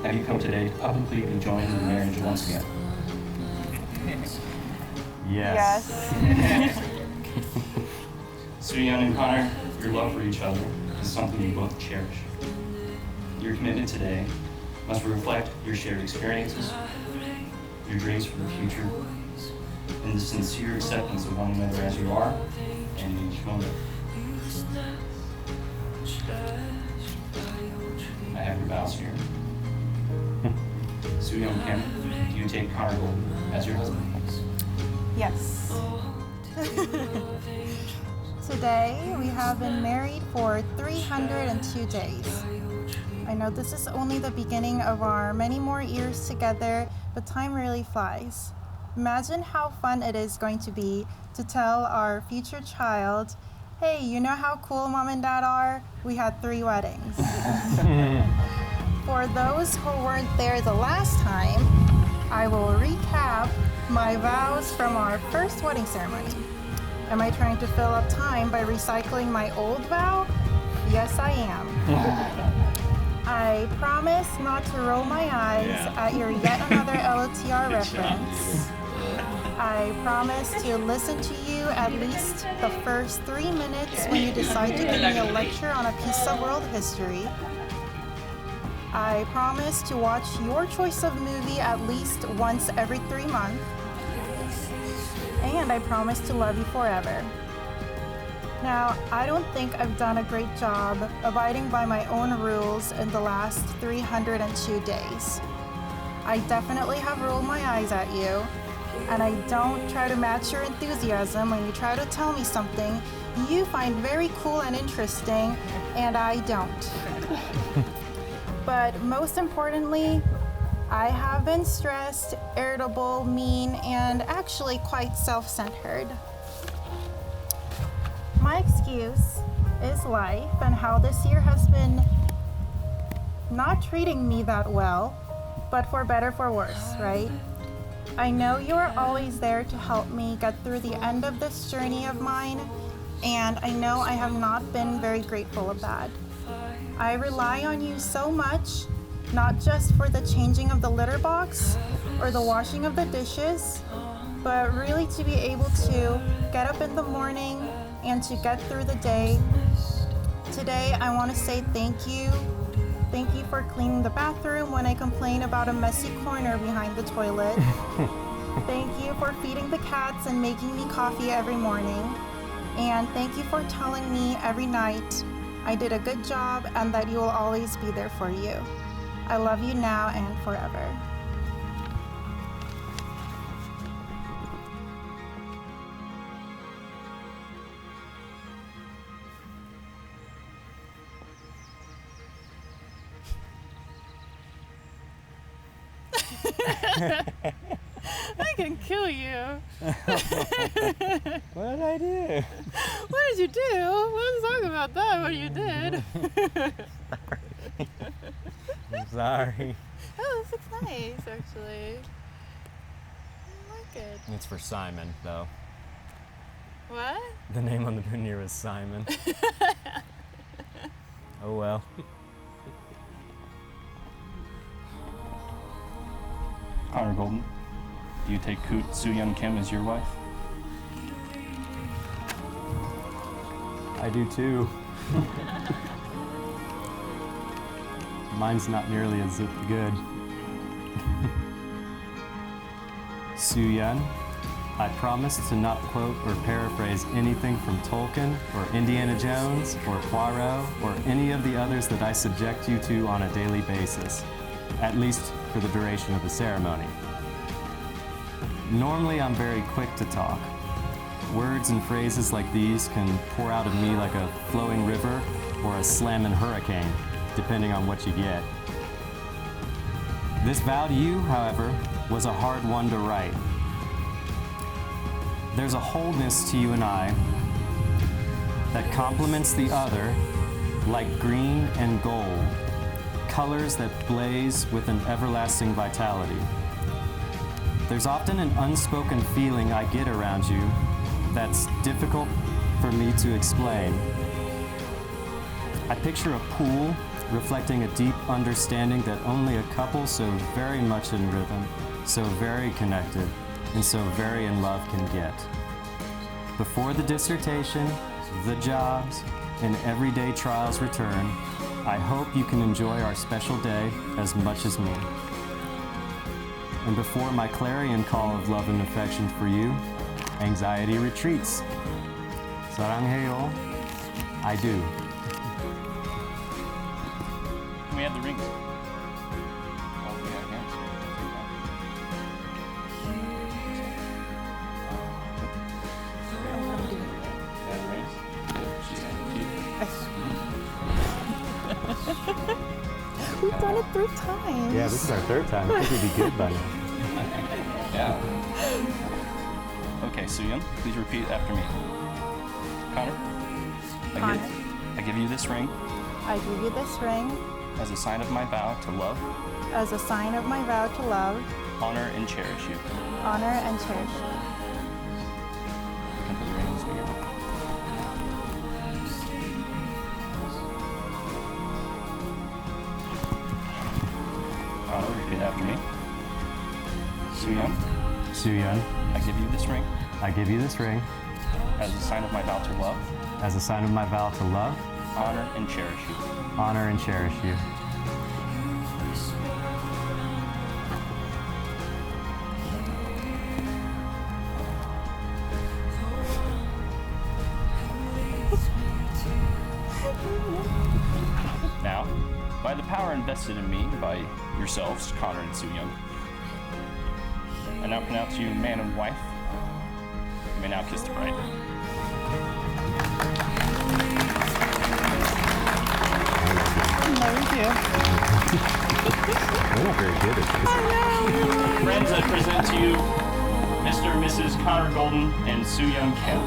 have you come today to publicly be joined in marriage once again? Yes. So Youn and Conor, your love for each other is something you both cherish. Your commitment today must reflect your shared experiences, your dreams for the future, and the sincere acceptance of one another as you are and in each moment. I have your vows here. So Youn Kim, do you take Conor Golden as your husband? Yes. Today, we have been married for 302 days. I know this is only the beginning of our many more years together, but time really flies. Imagine how fun it is going to be to tell our future child, hey, you know how cool mom and dad are? We had 3 weddings. For those who weren't there the last time, I will recap my vows from our first wedding ceremony. Am I trying to fill up time by recycling my old vow? Yes, I am. I promise not to roll my eyes at your yet another LOTR reference. I promise to listen to you at least the first 3 minutes when you decide to give me a lecture on a piece of world history. I promise to watch your choice of movie at least once every 3 months. And I promise to love you forever. Now, I don't think I've done a great job abiding by my own rules in the last 302 days. I definitely have rolled my eyes at you, and I don't try to match your enthusiasm when you try to tell me something you find very cool and interesting, and I don't. But most importantly, I have been stressed, irritable, mean, and actually quite self-centered. My excuse is life and how this year has been not treating me that well, but for better, for worse, right? I know you are always there to help me get through the end of this journey of mine, and I know I have not been very grateful of that. I rely on you so much, not just for the changing of the litter box or the washing of the dishes, but really to be able to get up in the morning and to get through the day. Today, I want to say thank you. Thank you for cleaning the bathroom when I complain about a messy corner behind the toilet. Thank you for feeding the cats and making me coffee every morning. And thank you for telling me every night I did a good job and that you will always be there for you. I love you now and forever. I can kill you. What did I do? What did you do? Let's talk about that, what you did. I'm sorry. Oh, this looks nice, actually. I like it. It's for Simon, though. What? The name on the veneer was Simon. Oh well. Conor Golden, do you take Soo Youn Kim as your wife? I do too. Mine's not nearly as good. Soo Youn, I promise to not quote or paraphrase anything from Tolkien or Indiana Jones or Poirot or any of the others that I subject you to on a daily basis, at least for the duration of the ceremony. Normally, I'm very quick to talk. Words and phrases like these can pour out of me like a flowing river or a slamming hurricane, depending on what you get. This vow to you, however, was a hard one to write. There's a wholeness to you and I that complements the other like green and gold, colors that blaze with an everlasting vitality. There's often an unspoken feeling I get around you that's difficult for me to explain. I picture a pool reflecting a deep understanding that only a couple so very much in rhythm, so very connected, and so very in love can get. Before the dissertation, the jobs, and everyday trials return, I hope you can enjoy our special day as much as me. And before my clarion call of love and affection for you, anxiety retreats. 사랑해요. I do. Can we have the rings? Oh, we got hands. Got rings? She's got the teeth. We've done it 3 times. Yeah, this is our 3rd time. I think we'd be good by now. Yeah. Okay, Youn, please repeat after me. Conor, I give you this ring I give you this ring as a sign of my vow to love, as a sign of my vow to love, honor, and cherish you. honor, and cherish you. You can put the ring in this finger. Conor, repeat after me. Youn, Youn, I give you this ring I give you this ring as a sign of my vow to love, as a sign of my vow to love, honor, and cherish you. honor, and cherish you. Now, by the power invested in me by yourselves, Conor and Youn, I now pronounce you man and wife. You may now kiss the bride. Thank you. We're not very good at this. Friends, I present to you Mr. and Mrs. Conor Golden and Youn Kim.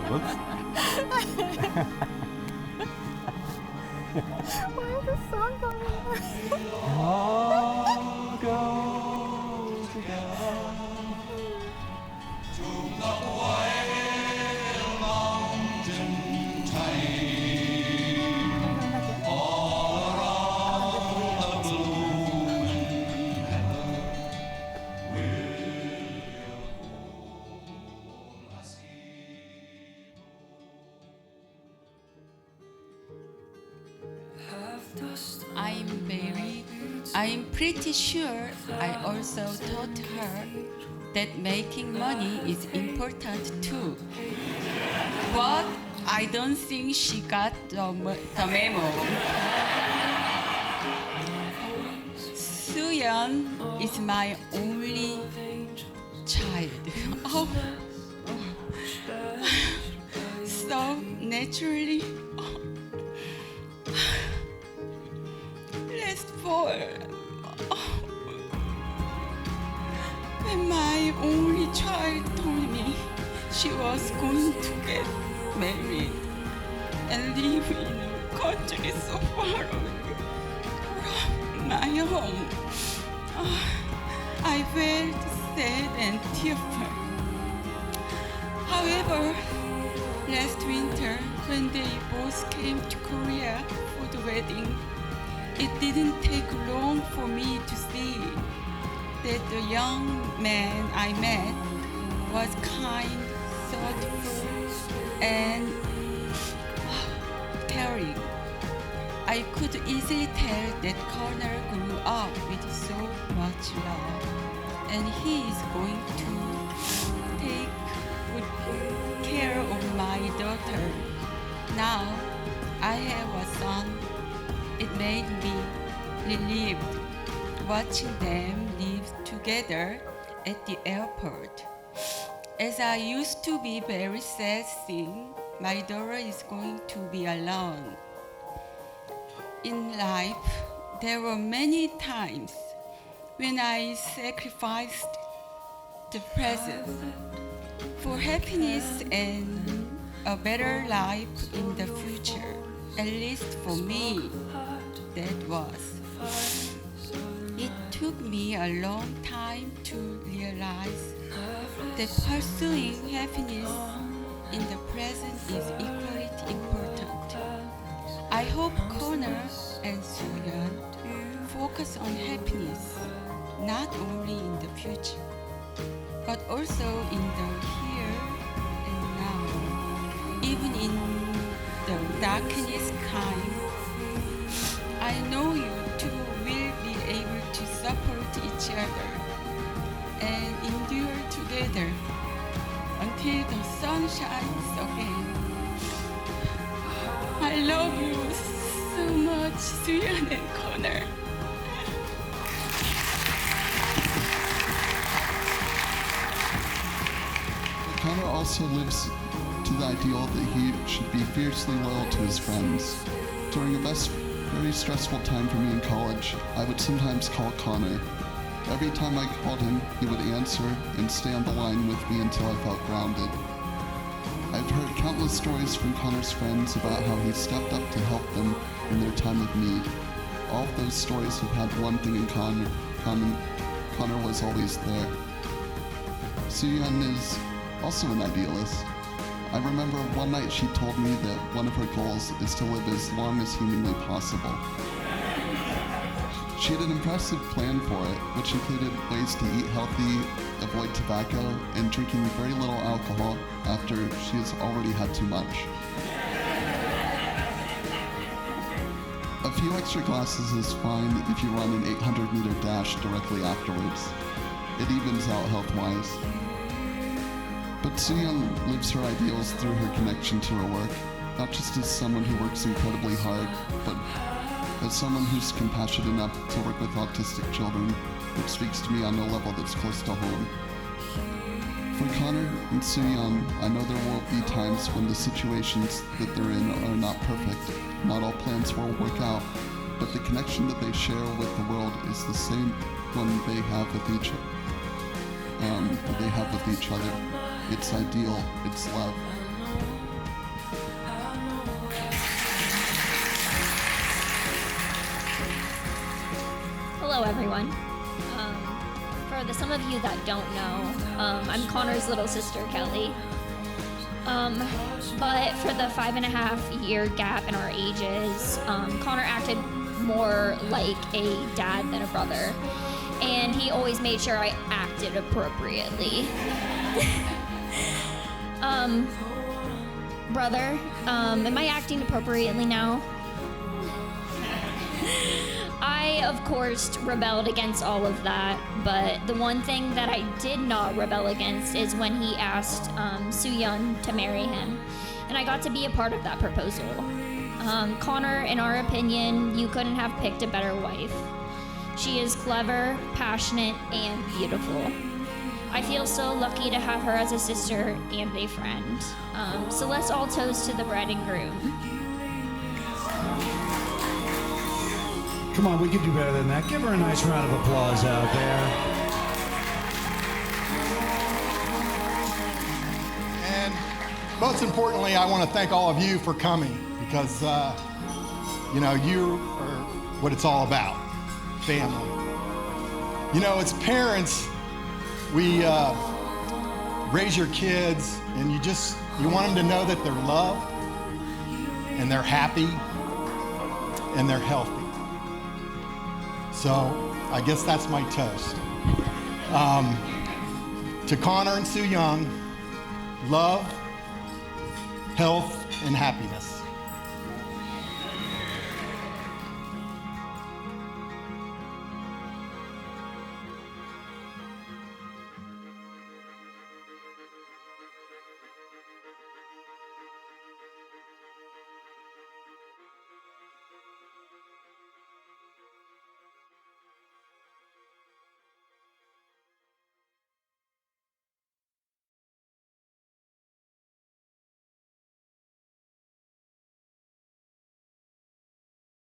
Whoops. Why is this song going on? All go together. I'm pretty sure I also taught her that making money is important too. But I don't think she got the memo. Youn is my only child. Oh. So naturally, last fall, when my only child told me she was going to get married and live in a country so far away from my home, I felt sad and tearful. However, last winter, when they both came to Korea for the wedding, it didn't take long for me to see that the young man I met was kind, thoughtful, and caring. I could easily tell that Conor grew up with so much love, and he is going to take good care of my daughter. Now I have a son. It made me relieved watching them live together at the airport. As I used to be very sad seeing my daughter is going to be alone. In life, there were many times when I sacrificed the present, for happiness and a better life in the future. At least for me, that was. It took me a long time to realize that pursuing happiness in the present is equally important. I hope Conor and Youn focus on happiness, not only in the future, but also in the here and now, even in the darkest time. I know you two will be able to support each other and endure together until the sun shines again. I love you so much, Youn and Conor. Conor also lives to the ideal that he should be fiercely loyal to his friends. During a very stressful time for me in college, I would sometimes call Conor. Every time I called him, he would answer and stay on the line with me until I felt grounded. I've heard countless stories from Conor's friends about how he stepped up to help them in their time of need. All of those stories have had one thing in common. Conor was always there. Youn is also an idealist. I remember one night she told me that one of her goals is to live as long as humanly possible. She had an impressive plan for it, which included ways to eat healthy, avoid tobacco, and drinking very little alcohol after she has already had too much. A few extra glasses is fine if you run an 800-meter dash directly afterwards. It evens out health-wise. But Youn lives her ideals through her connection to her work, not just as someone who works incredibly hard, but as someone who's compassionate enough to work with autistic children, which speaks to me on a level that's close to home. For Conor and Youn, I know there will be times when the situations that they're in are not perfect. Not all plans will work out, but the connection that they share with the world is the same one they have with each other. It's ideal, it's love. Hello, everyone. For some of you that don't know, I'm Conor's little sister, Kelly. But for the 5.5-year gap in our ages, Conor acted more like a dad than a brother. And he always made sure I acted appropriately. Brother, am I acting appropriately now? I, of course, rebelled against all of that, but the one thing that I did not rebel against is when he asked Youn to marry him, and I got to be a part of that proposal. Conor, in our opinion, you couldn't have picked a better wife. She is clever, passionate, and beautiful. I feel so lucky to have her as a sister and a friend. So let's all toast to the bride and groom. Come on, we can do better than that. Give her a nice round of applause out there. And most importantly, I want to thank all of you for coming because, you are what it's all about, family. As parents, we raise your kids and you want them to know that they're loved and they're happy and they're healthy. So I guess that's my toast. To Conor and Youn, love, health, and happiness.